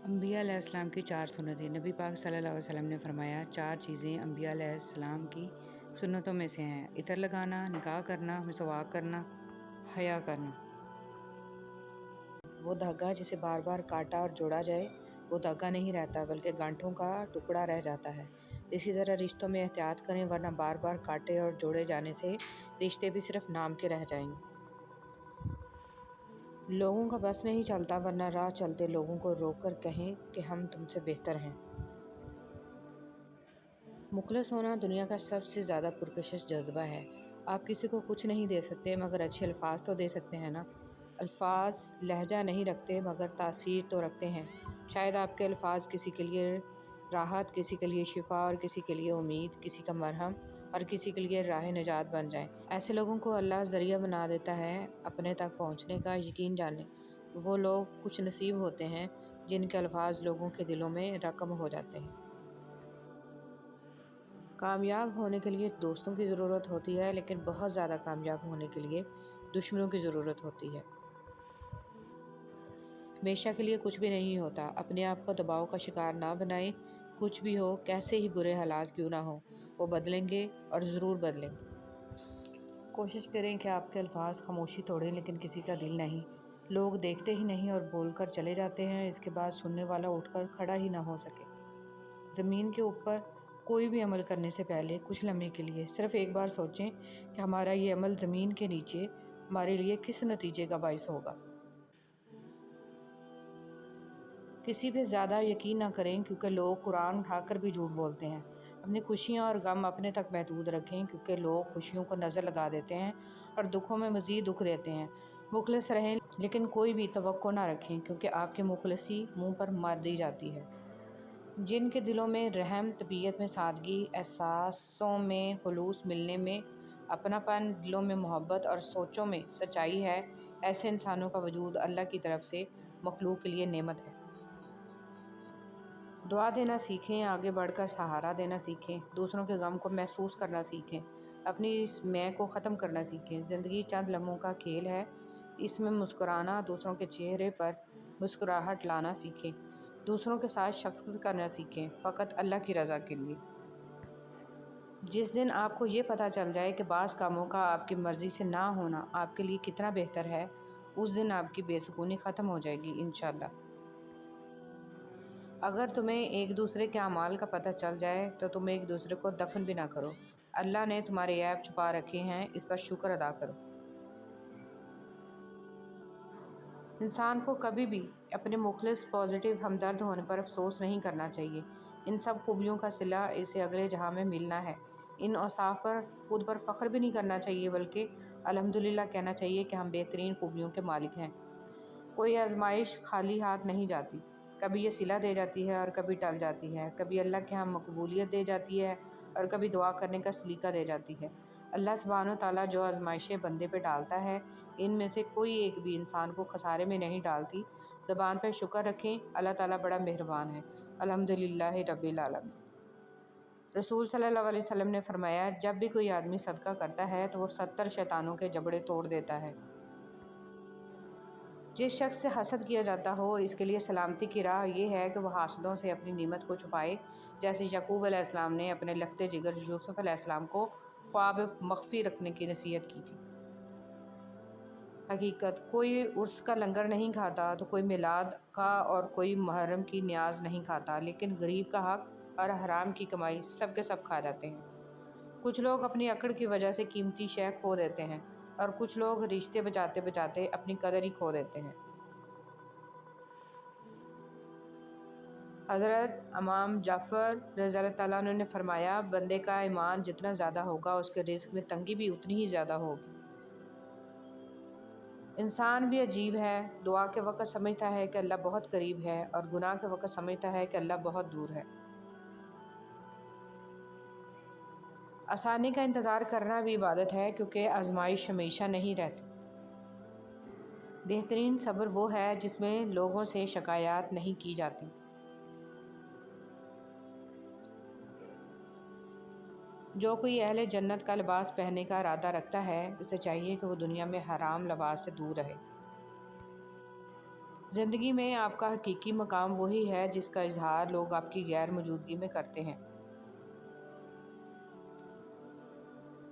انبیاء علیہ السلام کی 4 سنتیں۔ نبی پاک صلی اللہ علیہ وسلم نے فرمایا، 4 چیزیں انبیاء علیہ السلام کی سنتوں میں سے ہیں: عطر لگانا، نکاح کرنا، مسواک کرنا، حیا کرنا۔ وہ دھاگا جسے بار بار کاٹا اور جوڑا جائے وہ دھاگا نہیں رہتا بلکہ گانٹھوں کا ٹکڑا رہ جاتا ہے۔ اسی طرح رشتوں میں احتیاط کریں ورنہ بار بار کاٹے اور جوڑے جانے سے رشتے بھی صرف نام کے رہ جائیں گے۔ لوگوں کا بس نہیں چلتا ورنہ راہ چلتے لوگوں کو روک کر کہیں کہ ہم تم سے بہتر ہیں۔ مخلص ہونا دنیا کا سب سے زیادہ پرکشش جذبہ ہے۔ آپ کسی کو کچھ نہیں دے سکتے مگر اچھے الفاظ تو دے سکتے ہیں نا۔ الفاظ لہجہ نہیں رکھتے مگر تاثیر تو رکھتے ہیں۔ شاید آپ کے الفاظ کسی کے لیے راحت، کسی کے لیے شفا اور کسی کے لیے امید، کسی کا مرہم اور کسی کے لیے راہ نجات بن جائیں۔ ایسے لوگوں کو اللہ ذریعہ بنا دیتا ہے اپنے تک پہنچنے کا۔ یقین جانیں وہ لوگ خوش نصیب ہوتے ہیں جن کے الفاظ لوگوں کے دلوں میں رقم ہو جاتے ہیں۔ کامیاب ہونے کے لیے دوستوں کی ضرورت ہوتی ہے، لیکن بہت زیادہ کامیاب ہونے کے لیے دشمنوں کی ضرورت ہوتی ہے۔ ہمیشہ کے لیے کچھ بھی نہیں ہوتا۔ اپنے آپ کو دباؤ کا شکار نہ بنائیں۔ کچھ بھی ہو، کیسے ہی برے حالات کیوں نہ ہوں، وہ بدلیں گے اور ضرور بدلیں گے۔ کوشش کریں کہ آپ کے الفاظ خاموشی توڑیں، لیکن کسی کا دل نہیں۔ لوگ دیکھتے ہی نہیں اور بول کر چلے جاتے ہیں، اس کے بعد سننے والا اٹھ کر کھڑا ہی نہ ہو سکے۔ زمین کے اوپر کوئی بھی عمل کرنے سے پہلے کچھ لمحے کے لیے صرف ایک بار سوچیں کہ ہمارا یہ عمل زمین کے نیچے ہمارے لیے کس نتیجے کا باعث ہوگا۔ کسی پہ زیادہ یقین نہ کریں، کیونکہ لوگ قرآن اٹھا کر بھی جھوٹ بولتے ہیں۔ اپنی خوشیاں اور غم اپنے تک محدود رکھیں، کیونکہ لوگ خوشیوں کو نظر لگا دیتے ہیں اور دکھوں میں مزید دکھ دیتے ہیں۔ مخلص رہیں، لیکن کوئی بھی توقع نہ رکھیں، کیونکہ آپ کی مخلصی منہ پر مار دی جاتی ہے۔ جن کے دلوں میں رحم، طبیعت میں سادگی، احساسوں میں خلوص، ملنے میں اپنا پن، دلوں میں محبت اور سوچوں میں سچائی ہے، ایسے انسانوں کا وجود اللہ کی طرف سے مخلوق کے لیے نعمت ہے۔ دعا دینا سیکھیں، آگے بڑھ کر سہارا دینا سیکھیں، دوسروں کے غم کو محسوس کرنا سیکھیں، اپنی اس میں کو ختم کرنا سیکھیں۔ زندگی چند لمحوں کا کھیل ہے، اس میں مسکرانا، دوسروں کے چہرے پر مسکراہٹ لانا سیکھیں، دوسروں کے ساتھ شفقت کرنا سیکھیں، فقط اللہ کی رضا کے لیے۔ جس دن آپ کو یہ پتہ چل جائے کہ بعض کاموں کا آپ کی مرضی سے نہ ہونا آپ کے لیے کتنا بہتر ہے، اس دن آپ کی بے سکونی ختم ہو جائے گی انشاءاللہ۔ اگر تمہیں ایک دوسرے کے اعمال کا پتہ چل جائے تو تم ایک دوسرے کو دفن بھی نہ کرو۔ اللہ نے تمہارے عیب چھپا رکھے ہیں، اس پر شکر ادا کرو۔ انسان کو کبھی بھی اپنے مخلص، پازیٹیو، ہمدرد ہونے پر افسوس نہیں کرنا چاہیے۔ ان سب خوبیوں کا صلہ اسے اگلے جہاں میں ملنا ہے۔ ان اوصاف پر خود پر فخر بھی نہیں کرنا چاہیے، بلکہ الحمدللہ کہنا چاہیے کہ ہم بہترین خوبیوں کے مالک ہیں۔ کوئی آزمائش خالی ہاتھ نہیں جاتی، کبھی یہ صلہ دے جاتی ہے اور کبھی ٹل جاتی ہے، کبھی اللہ کے ہاں مقبولیت دے جاتی ہے اور کبھی دعا کرنے کا سلیقہ دے جاتی ہے۔ اللہ سبحانہ و تعالیٰ جو آزمائشیں بندے پہ ڈالتا ہے، ان میں سے کوئی ایک بھی انسان کو خسارے میں نہیں ڈالتی۔ زبان پہ شکر رکھیں، اللہ تعالیٰ بڑا مہربان ہے۔ الحمدللہ رب العالمین۔ رسول صلی اللہ علیہ وسلم نے فرمایا، جب بھی کوئی آدمی صدقہ کرتا ہے تو وہ 70 شیطانوں کے جبڑے توڑ دیتا ہے۔ جس شخص سے حسد کیا جاتا ہو، اس کے لیے سلامتی کی راہ یہ ہے کہ وہ حاسدوں سے اپنی نعمت کو چھپائے، جیسے یعقوب علیہ السلام نے اپنے لختے جگر یوسف علیہ السلام کو خواب مخفی رکھنے کی نصیحت کی تھی۔ حقیقت، کوئی عرس کا لنگر نہیں کھاتا تو کوئی میلاد کا اور کوئی محرم کی نیاز نہیں کھاتا، لیکن غریب کا حق اور حرام کی کمائی سب کے سب کھا جاتے ہیں۔ کچھ لوگ اپنی اکڑ کی وجہ سے قیمتی شے کھو دیتے ہیں اور کچھ لوگ رشتے بچاتے بچاتے اپنی قدر ہی کھو دیتے ہیں۔ حضرت امام جعفر رضی اللہ تعالیٰ عنہ نے فرمایا، بندے کا ایمان جتنا زیادہ ہوگا، اس کے رزق میں تنگی بھی اتنی ہی زیادہ ہوگی۔ انسان بھی عجیب ہے، دعا کے وقت سمجھتا ہے کہ اللہ بہت قریب ہے اور گناہ کے وقت سمجھتا ہے کہ اللہ بہت دور ہے۔ آسانی کا انتظار کرنا بھی عبادت ہے، کیونکہ آزمائش ہمیشہ نہیں رہتی۔ بہترین صبر وہ ہے جس میں لوگوں سے شکایات نہیں کی جاتی۔ جو کوئی اہل جنت کا لباس پہننے کا ارادہ رکھتا ہے، اسے چاہیے کہ وہ دنیا میں حرام لباس سے دور رہے۔ زندگی میں آپ کا حقیقی مقام وہی ہے جس کا اظہار لوگ آپ کی غیر موجودگی میں کرتے ہیں۔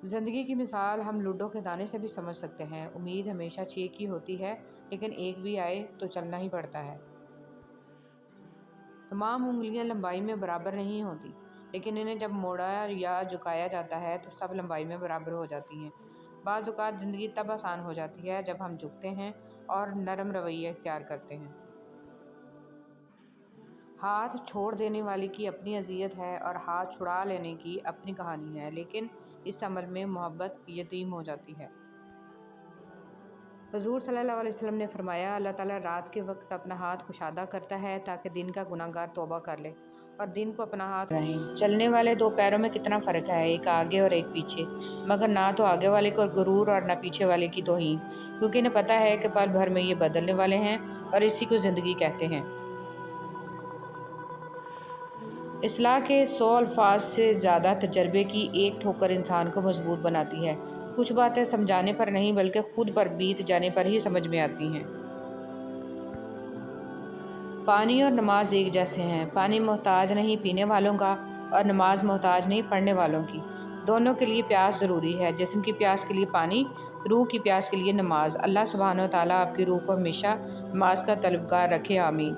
زندگی کی مثال ہم لوڈو کے دانے سے بھی سمجھ سکتے ہیں۔ امید ہمیشہ 6 کی ہوتی ہے، لیکن ایک بھی آئے تو چلنا ہی پڑتا ہے۔ تمام انگلیاں لمبائی میں برابر نہیں ہوتی، لیکن انہیں جب موڑا یا جھکایا جاتا ہے تو سب لمبائی میں برابر ہو جاتی ہیں۔ بعض اوقات زندگی تب آسان ہو جاتی ہے جب ہم جھکتے ہیں اور نرم رویہ اختیار کرتے ہیں۔ ہاتھ چھوڑ دینے والے کی اپنی اذیت ہے اور ہاتھ چھڑا لینے کی اپنی کہانی ہے، لیکن اس عمل میں محبت یتیم ہو جاتی ہے۔ حضور صلی اللہ علیہ وسلم نے فرمایا، اللہ تعالیٰ رات کے وقت اپنا ہاتھ کشادہ کرتا ہے تاکہ دن کا گناہ گار توبہ کر لے اور دن کو اپنا ہاتھ رہیں۔ چلنے والے 2 پیروں میں کتنا فرق ہے، ایک آگے اور ایک پیچھے، مگر نہ تو آگے والے کو غرور اور نہ پیچھے والے کی توہین، کیونکہ انہیں پتہ ہے کہ پل بھر میں یہ بدلنے والے ہیں اور اسی کو زندگی کہتے ہیں۔ اصلاح کے 100 الفاظ سے زیادہ تجربے کی ایک ٹھوکر انسان کو مضبوط بناتی ہے۔ کچھ باتیں سمجھانے پر نہیں بلکہ خود پر بیت جانے پر ہی سمجھ میں آتی ہیں۔ پانی اور نماز ایک جیسے ہیں۔ پانی محتاج نہیں پینے والوں کا اور نماز محتاج نہیں پڑھنے والوں کی۔ دونوں کے لیے پیاس ضروری ہے۔ جسم کی پیاس کے لیے پانی، روح کی پیاس کے لیے نماز۔ اللہ سبحانہ و تعالیٰ آپ کی روح کو ہمیشہ نماز کا طلبگار رکھے، آمین۔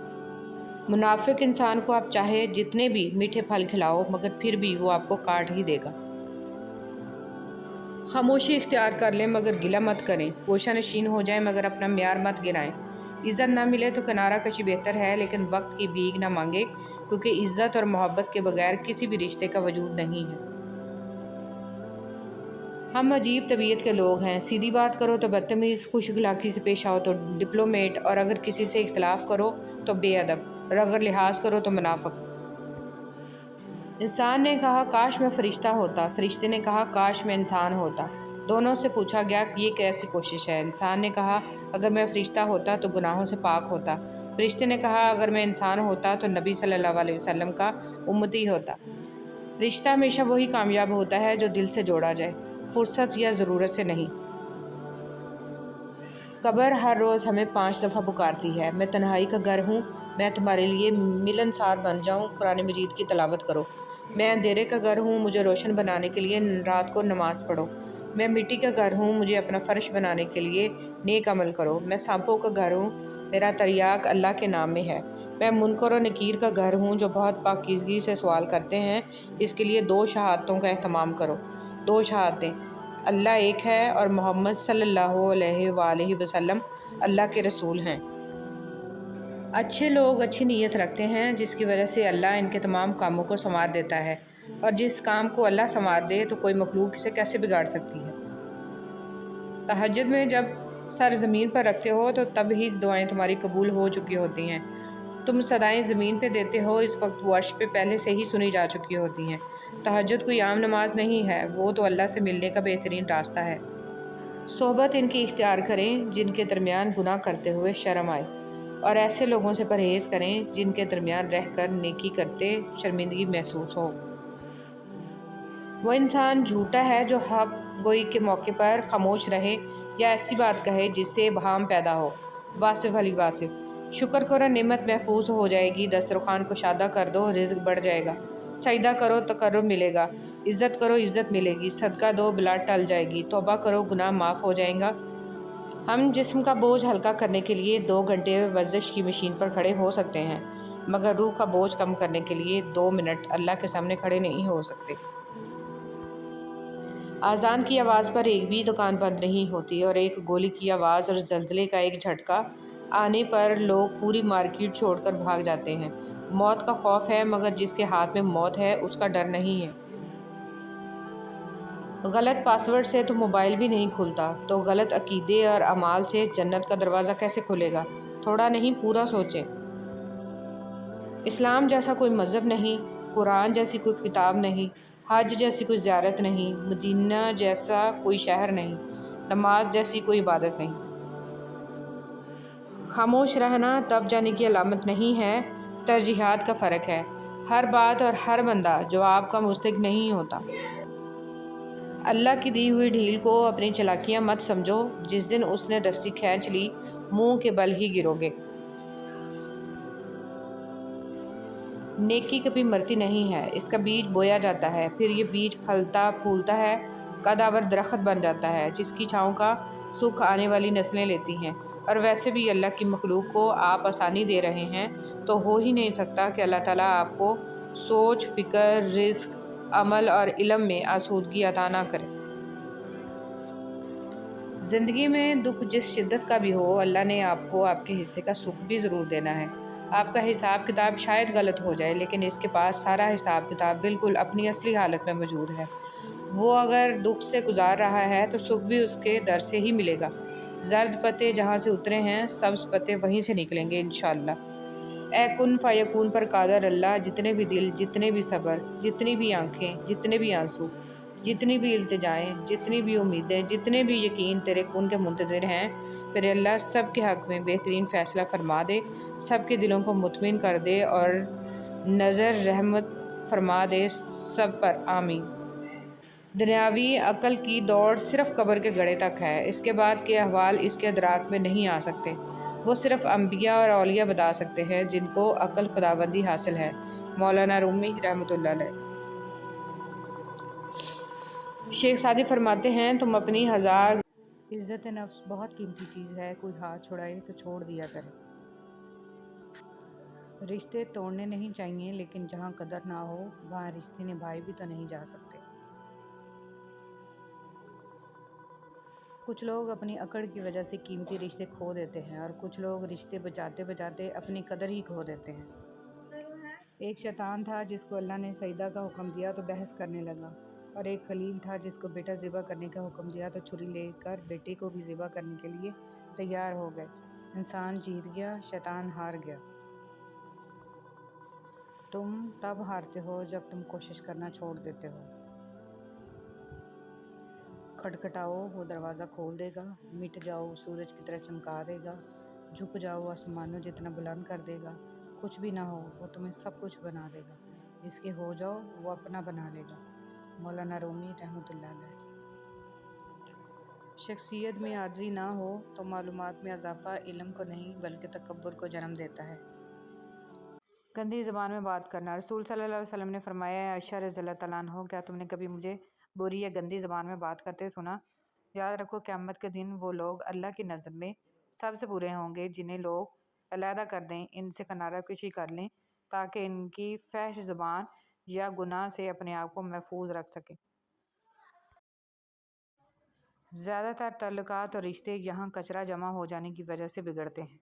منافق انسان کو آپ چاہے جتنے بھی میٹھے پھل کھلاؤ مگر پھر بھی وہ آپ کو کاٹ ہی دے گا۔ خاموشی اختیار کر لیں مگر گلہ مت کریں، گوشہ نشین ہو جائیں مگر اپنا معیار مت گرائیں۔ عزت نہ ملے تو کنارہ کشی بہتر ہے، لیکن وقت کی بھیک نہ مانگے، کیونکہ عزت اور محبت کے بغیر کسی بھی رشتے کا وجود نہیں ہے۔ ہم عجیب طبیعت کے لوگ ہیں، سیدھی بات کرو تو بدتمیز، خوش اخلاقی سے پیش آؤ تو ڈپلومیٹ، اور اگر کسی سے اختلاف کرو تو بے ادب، اور اگر لحاظ کرو تو منافق۔ انسان نے کہا کاش میں فرشتہ ہوتا، فرشتے نے کہا کاش میں انسان ہوتا۔ دونوں سے پوچھا گیا کہ یہ کیسی کوشش ہے؟ انسان نے کہا اگر میں فرشتہ ہوتا تو گناہوں سے پاک ہوتا۔ فرشتے نے کہا اگر میں انسان ہوتا تو نبی صلی اللہ علیہ وسلم کا امتی ہوتا۔ رشتہ ہمیشہ وہی کامیاب ہوتا ہے جو دل سے جوڑا جائے، فرصت یا ضرورت سے نہیں۔ قبر ہر روز ہمیں 5 دفعہ پکارتی ہے، میں تنہائی کا گھر ہوں، میں تمہارے لیے ملنسار بن جاؤں، قرآن مجید کی تلاوت کرو۔ میں اندھیرے کا گھر ہوں، مجھے روشن بنانے کے لیے رات کو نماز پڑھو۔ میں مٹی کا گھر ہوں، مجھے اپنا فرش بنانے کے لیے نیک عمل کرو۔ میں سانپوں کا گھر ہوں، میرا تریاق اللہ کے نام میں ہے۔ میں منکر و نکیر کا گھر ہوں جو بہت پاکیزگی سے سوال کرتے ہیں، اس کے لیے 2 شہادتوں کا اہتمام کرو۔ 2 شہادتیں، اللہ ایک ہے اور محمد صلی اللہ علیہ وآلہ وسلم اللہ کے رسول ہیں۔ اچھے لوگ اچھی نیت رکھتے ہیں جس کی وجہ سے اللہ ان کے تمام کاموں کو سنوار دیتا ہے، اور جس کام کو اللہ سنوار دے تو کوئی مخلوق اسے کیسے بگاڑ سکتی ہے۔ تہجد میں جب سر زمین پر رکھتے ہو تو تب ہی دعائیں تمہاری قبول ہو چکی ہوتی ہیں۔ تم صدائیں زمین پہ دیتے ہو، اس وقت وہ عرش پہ پہلے سے ہی سنی جا چکی ہوتی ہیں۔ تہجد کوئی عام نماز نہیں ہے، وہ تو اللہ سے ملنے کا بہترین راستہ ہے۔ صحبت ان کی اختیار کریں جن کے درمیان گناہ کرتے ہوئے شرم آئے، اور ایسے لوگوں سے پرہیز کریں جن کے درمیان رہ کر نیکی کرتے شرمندگی محسوس ہو۔ وہ انسان جھوٹا ہے جو حق گوئی کے موقع پر خاموش رہے یا ایسی بات کہے جس سے ابہام پیدا ہو۔ واصف علی واصف۔ شکر کرو نعمت محفوظ ہو جائے گی، دسترخوان کشادہ کر دو رزق بڑھ جائے گا، سجدہ کرو تقرب ملے گا، عزت کرو عزت ملے گی، صدقہ دو بلا ٹل جائے گی، توبہ کرو گناہ معاف ہو جائیں گا۔ ہم جسم کا بوجھ ہلکا کرنے کے لیے 2 گھنٹے ورزش کی مشین پر کھڑے ہو سکتے ہیں، مگر روح کا بوجھ کم کرنے کے لیے 2 منٹ اللہ کے سامنے کھڑے نہیں ہو سکتے۔ اذان کی آواز پر ایک بھی دکان بند نہیں ہوتی، اور ایک گولی کی آواز اور زلزلے کا ایک جھٹکا آنے پر لوگ پوری مارکیٹ چھوڑ کر بھاگ جاتے ہیں۔ موت کا خوف ہے مگر جس کے ہاتھ میں موت ہے اس کا ڈر نہیں ہے۔ غلط پاسورڈ سے تو موبائل بھی نہیں کھلتا، تو غلط عقیدے اور اعمال سے جنت کا دروازہ کیسے کھلے گا؟ تھوڑا نہیں پورا سوچیں۔ اسلام جیسا کوئی مذہب نہیں، قرآن جیسی کوئی کتاب نہیں، حج جیسی کوئی زیارت نہیں، مدینہ جیسا کوئی شہر نہیں، نماز جیسی کوئی عبادت نہیں۔ خاموش رہنا تب جانے کی علامت نہیں ہے، ترجیحات کا فرق ہے۔ ہر بات اور ہر بندہ جواب کا مستحق نہیں ہوتا۔ اللہ کی دی ہوئی ڈھیل کو اپنی چالاکیاں مت سمجھو، جس دن اس نے رسی کھینچ لی منہ کے بل ہی گرو گے۔ نیکی کبھی مرتی نہیں ہے، اس کا بیج بویا جاتا ہے، پھر یہ بیج پھلتا پھولتا ہے، قدآور درخت بن جاتا ہے جس کی چھاؤں کا سکھ آنے والی نسلیں لیتی ہیں۔ اور ویسے بھی اللہ کی مخلوق کو آپ آسانی دے رہے ہیں تو ہو ہی نہیں سکتا کہ اللہ تعالیٰ آپ کو سوچ، فکر، رزق، عمل اور علم میں آسودگی عطا نہ کرے۔ زندگی میں دکھ جس شدت کا بھی ہو، اللہ نے آپ کو آپ کے حصے کا سکھ بھی ضرور دینا ہے۔ آپ کا حساب کتاب شاید غلط ہو جائے، لیکن اس کے پاس سارا حساب کتاب بالکل اپنی اصلی حالت میں موجود ہے۔ وہ اگر دکھ سے گزار رہا ہے تو سکھ بھی اس کے در سے ہی ملے گا۔ زرد پتے جہاں سے اترے ہیں، سبز پتے وہیں سے نکلیں گے انشاءاللہ۔ اے کن فیکون پر قادر اللہ، جتنے بھی دل، جتنے بھی صبر، جتنی بھی آنکھیں، جتنے بھی آنسو، جتنی بھی التجائیں، جتنی بھی امیدیں، جتنے بھی یقین تیرے کن کے منتظر ہیں، پھر اللہ سب کے حق میں بہترین فیصلہ فرما دے، سب کے دلوں کو مطمئن کر دے اور نظر رحمت فرما دے سب پر آمین۔ دنیاوی عقل کی دوڑ صرف قبر کے گڑھے تک ہے، اس کے بعد کے احوال اس کے ادراک میں نہیں آ سکتے۔ وہ صرف انبیاء اور اولیاء بتا سکتے ہیں جن کو عقل خداوندی حاصل ہے۔ مولانا رومی رحمۃ اللہ علیہ۔ شیخ سعدی فرماتے ہیں، تم اپنی ہزار عزت نفس بہت قیمتی چیز ہے، کوئی ہاتھ چھڑائے تو چھوڑ دیا کرے۔ رشتے توڑنے نہیں چاہیے، لیکن جہاں قدر نہ ہو وہاں رشتے نبھائے بھی تو نہیں جا سکتے۔ کچھ لوگ اپنی اکڑ کی وجہ سے قیمتی رشتے کھو دیتے ہیں اور کچھ لوگ رشتے بچاتے بچاتے اپنی قدر ہی کھو دیتے ہیں۔ ایک شیطان تھا جس کو اللہ نے سجدہ کا حکم دیا تو بحث کرنے لگا، اور ایک خلیل تھا جس کو بیٹا ذبح کرنے کا حکم دیا تو چھری لے کر بیٹے کو بھی ذبح کرنے کے لیے تیار ہو گئے۔ انسان جیت گیا، شیطان ہار گیا۔ تم تب ہارتے ہو جب تم کوشش کرنا چھوڑ دیتے ہو۔ کھٹکھٹاؤ، وہ دروازہ کھول دے گا۔ مٹ جاؤ، سورج کی طرح چمکا دے گا۔ جھک جاؤ، آسمانوں جتنا بلند کر دے گا۔ کچھ بھی نہ ہو، وہ تمہیں سب کچھ بنا دے گا۔ اس کے ہو جاؤ، وہ اپنا بنا لے گا۔ مولانا رومی رحمۃ اللہ علیہ۔ شخصیت میں عاجزی نہ ہو تو معلومات میں اضافہ علم کو نہیں بلکہ تکبر کو جنم دیتا ہے۔ گندی زبان میں بات کرنا۔ رسول صلی اللہ علیہ وسلم نے فرمایا، اے عائشہ رضی اللہ تعالیٰ عنہا، کیا تم نے کبھی مجھے بری یا گندی زبان میں بات کرتے سنا؟ یاد رکھو، قیامت کے دن وہ لوگ اللہ کی نظر میں سب سے برے ہوں گے جنہیں لوگ علیحدہ کر دیں، ان سے کنارہ کشی کر لیں تاکہ ان کی فحش زبان یا گناہ سے اپنے آپ کو محفوظ رکھ سکیں۔ زیادہ تر تعلقات اور رشتے یہاں کچرا جمع ہو جانے کی وجہ سے بگڑتے ہیں۔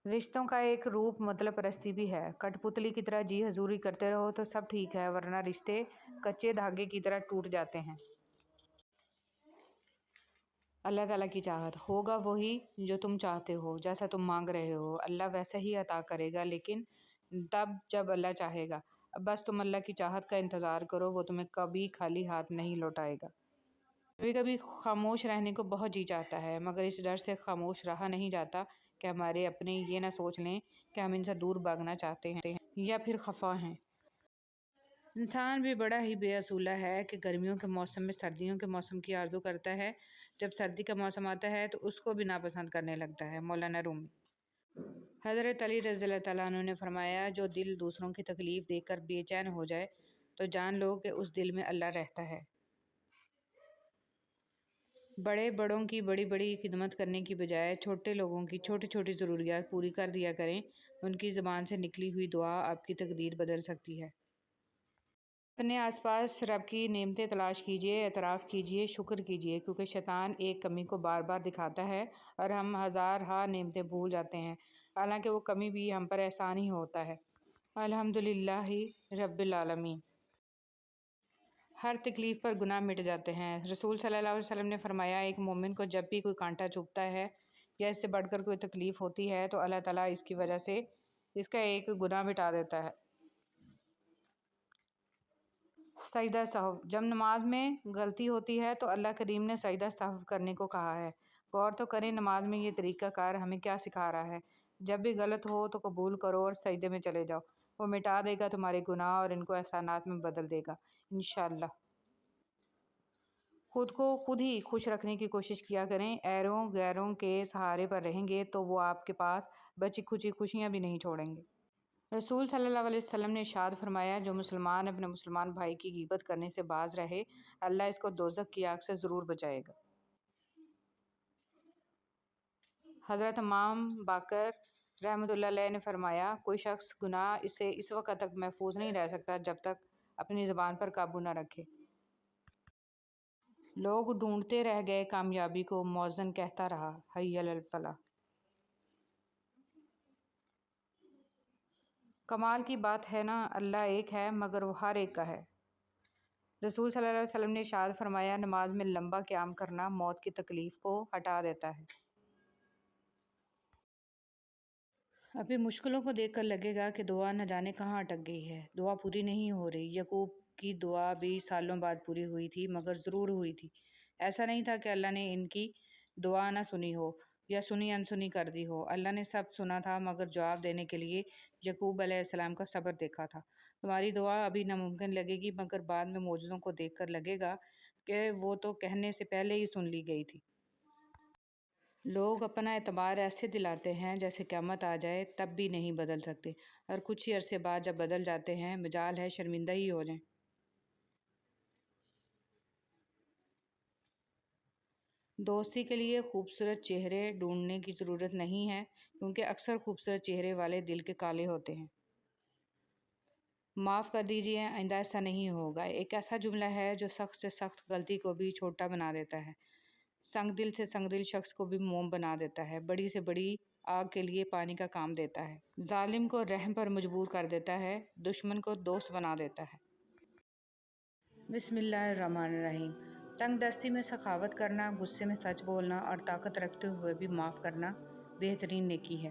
رشتوں کا ایک روپ مطلب پرستی بھی ہے۔ کٹ پتلی کی طرح جی حضوری کرتے رہو تو سب ٹھیک ہے، ورنہ رشتے کچے دھاگے کی طرح ٹوٹ جاتے ہیں۔ اللہ تعالیٰ کی چاہت ہوگا وہی جو تم چاہتے ہو، جیسا تم مانگ رہے ہو اللہ ویسا ہی عطا کرے گا، لیکن تب جب اللہ چاہے گا۔ اب بس تم اللہ کی چاہت کا انتظار کرو، وہ تمہیں کبھی خالی ہاتھ نہیں لوٹائے گا۔ کبھی کبھی خاموش رہنے کو بہت جی چاہتا ہے، مگر اس ڈر سے خاموش رہا نہیں جاتا کہ ہمارے اپنے یہ نہ سوچ لیں کہ ہم ان سے دور بھاگنا چاہتے ہیں یا پھر خفا ہیں۔ انسان بھی بڑا ہی بے اصولہ ہے کہ گرمیوں کے موسم میں سردیوں کے موسم کی آرزو کرتا ہے، جب سردی کا موسم آتا ہے تو اس کو بھی ناپسند کرنے لگتا ہے۔ مولانا رومی۔ حضرت علی رضی اللہ تعالیٰ عنہ نے فرمایا، جو دل دوسروں کی تکلیف دیکھ کر بے چین ہو جائے تو جان لو کہ اس دل میں اللہ رہتا ہے۔ بڑے بڑوں کی بڑی بڑی خدمت کرنے کی بجائے چھوٹے لوگوں کی چھوٹی چھوٹی ضروریات پوری کر دیا کریں، ان کی زبان سے نکلی ہوئی دعا آپ کی تقدیر بدل سکتی ہے۔ اپنے آس پاس رب کی نعمتیں تلاش کیجیے، اعتراف کیجیے، شکر کیجیے، کیونکہ شیطان ایک کمی کو بار بار دکھاتا ہے اور ہم ہزارہا نعمتیں بھول جاتے ہیں، حالانکہ وہ کمی بھی ہم پر احسان ہی ہوتا ہے۔ الحمدللہ رب العالمین۔ ہر تکلیف پر گناہ مٹ جاتے ہیں۔ رسول صلی اللہ علیہ وسلم نے فرمایا، ایک مومن کو جب بھی کوئی کانٹا چبھتا ہے یا اس سے بڑھ کر کوئی تکلیف ہوتی ہے تو اللہ تعالیٰ اس کی وجہ سے اس کا ایک گناہ مٹا دیتا ہے۔ سجدہ سہو۔ جب نماز میں غلطی ہوتی ہے تو اللہ کریم نے سجدہ سہو کرنے کو کہا ہے۔ غور تو کریں نماز میں یہ طریقہ کار ہمیں کیا سکھا رہا ہے۔ جب بھی غلط ہو تو قبول کرو اور سجدے میں چلے جاؤ، وہ مٹا دے گا تمہارے گناہ اور ان کو احسانات میں بدل دے گا انشاءاللہ۔ خود کو خود ہی خوش رکھنے کی کوشش کیا کریں، ایروں غیروں کے سہارے پر رہیں گے تو وہ آپ کے پاس بچی کھچی خوشیاں بھی نہیں چھوڑیں گے۔ رسول صلی اللہ علیہ وسلم نے ارشاد فرمایا، جو مسلمان اپنے مسلمان بھائی کی غیبت کرنے سے باز رہے، اللہ اس کو دوزخ کی آگ سے ضرور بچائے گا۔ حضرت امام باقر رحمۃ اللہ علیہ نے فرمایا، کوئی شخص گناہ سے اس وقت تک محفوظ نہیں رہ سکتا جب تک اپنی زبان پر قابو نہ رکھے۔ لوگ ڈھونڈتے رہ گئے کامیابی کو، مؤذن کہتا رہا، حی علی الفلاح۔ کمال کی بات ہے نا، اللہ ایک ہے مگر وہ ہر ایک کا ہے۔ رسول صلی اللہ علیہ وسلم نے ارشاد فرمایا، نماز میں لمبا قیام کرنا موت کی تکلیف کو ہٹا دیتا ہے۔ ابھی مشکلوں کو دیکھ کر لگے گا کہ دعا نہ جانے کہاں اٹک گئی ہے، دعا پوری نہیں ہو رہی۔ یعقوب کی دعا بھی سالوں بعد پوری ہوئی تھی، مگر ضرور ہوئی تھی۔ ایسا نہیں تھا کہ اللہ نے ان کی دعا نہ سنی ہو یا سنی انسنی کر دی ہو، اللہ نے سب سنا تھا، مگر جواب دینے کے لیے یعقوب علیہ السلام کا صبر دیکھا تھا۔ تمہاری دعا ابھی ناممکن لگے گی، مگر بعد میں معجزوں کو دیکھ کر لگے گا کہ وہ تو کہنے سے پہلے ہی سن لی گئی تھی۔ لوگ اپنا اعتبار ایسے دلاتے ہیں جیسے قیامت آ جائے تب بھی نہیں بدل سکتے، اور کچھ ہی عرصے بعد جب بدل جاتے ہیں مجال ہے شرمندہ ہی ہو جائیں۔ دوستی کے لیے خوبصورت چہرے ڈھونڈنے کی ضرورت نہیں ہے، کیونکہ اکثر خوبصورت چہرے والے دل کے کالے ہوتے ہیں۔ معاف کر دیجیے، آئندہ ایسا نہیں ہوگا ایک ایسا جملہ ہے جو سخت سے سخت غلطی کو بھی چھوٹا بنا دیتا ہے، سنگ دل سے سنگ دل شخص کو بھی موم بنا دیتا ہے، بڑی سے بڑی آگ کے لیے پانی کا کام دیتا ہے، ظالم کو رحم پر مجبور کر دیتا ہے، دشمن کو دوست بنا دیتا ہے۔ بسم اللہ الرحمن الرحیم۔ تنگ دستی میں سخاوت کرنا، غصے میں سچ بولنا اور طاقت رکھتے ہوئے بھی معاف کرنا بہترین نیکی ہے۔